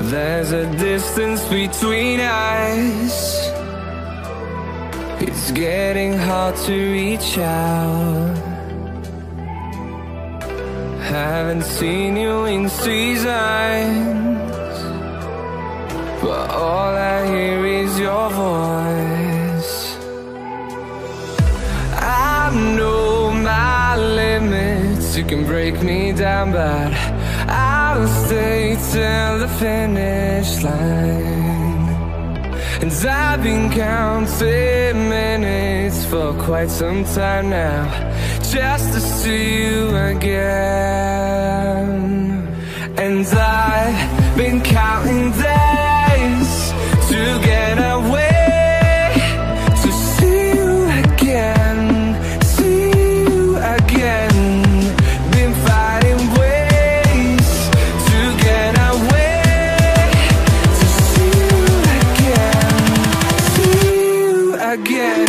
There's a distance between us. It's getting hard to reach out. Haven't seen you in seasons, but all I hear is your voice. I know my limits, you can break me down, but I'll stay till the finish line. And I've been counting minutes for quite some time now, just to see you again. And I've been counting days to get away, to see you again, see you again. Been fighting ways to get away, to see you again, see you again.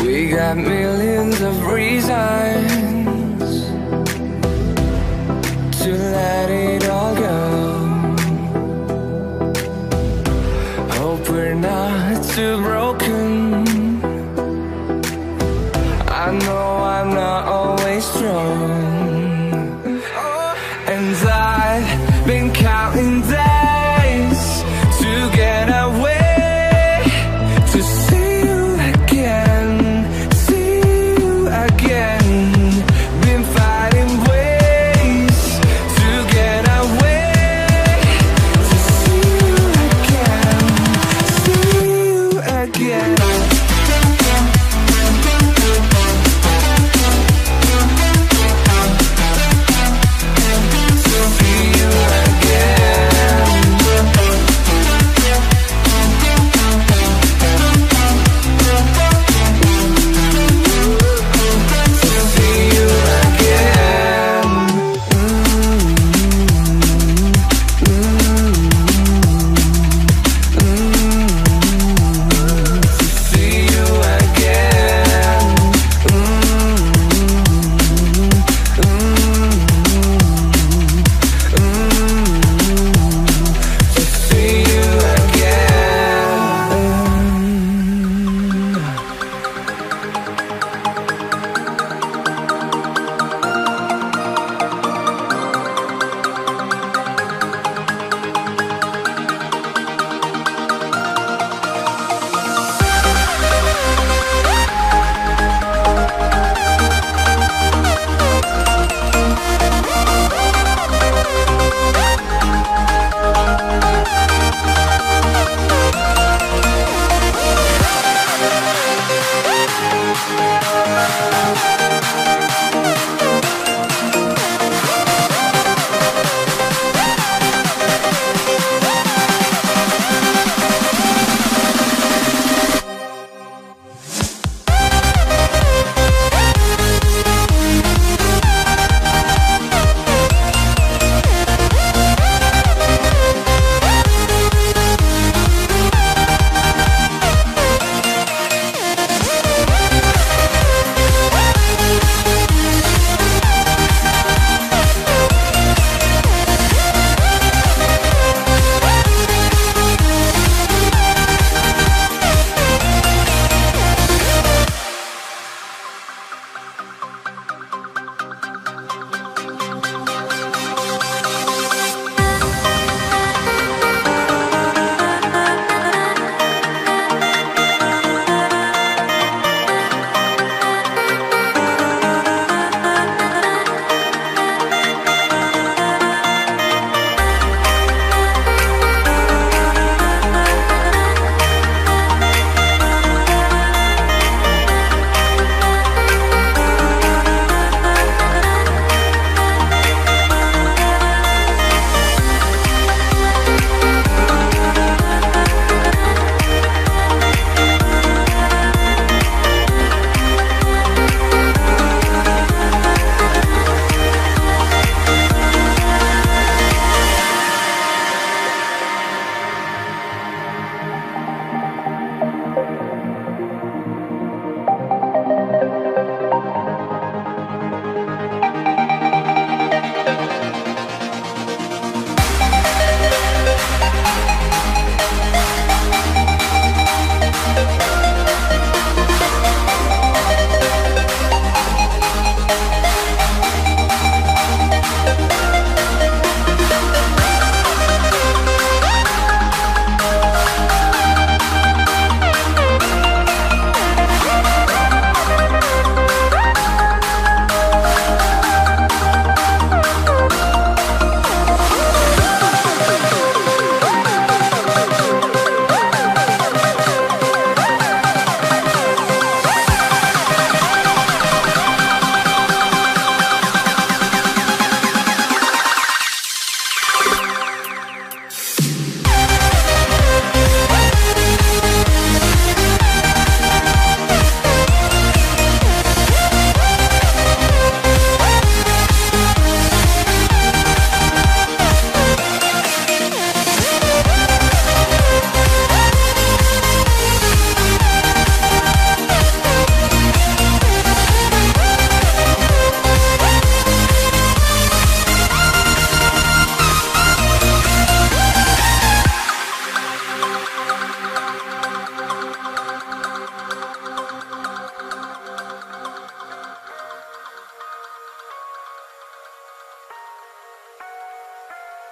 We got millions of reasons to let it all go. Hope we're not too broken. I know I'm not always strong, and I've been counting days to get away.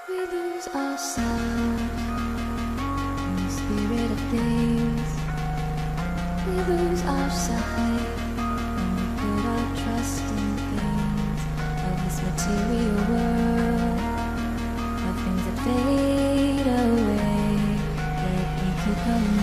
We lose ourselves in the spirit of things. We lose our sight when we put our trust in things of this material world, of things that fade away, yet we keep coming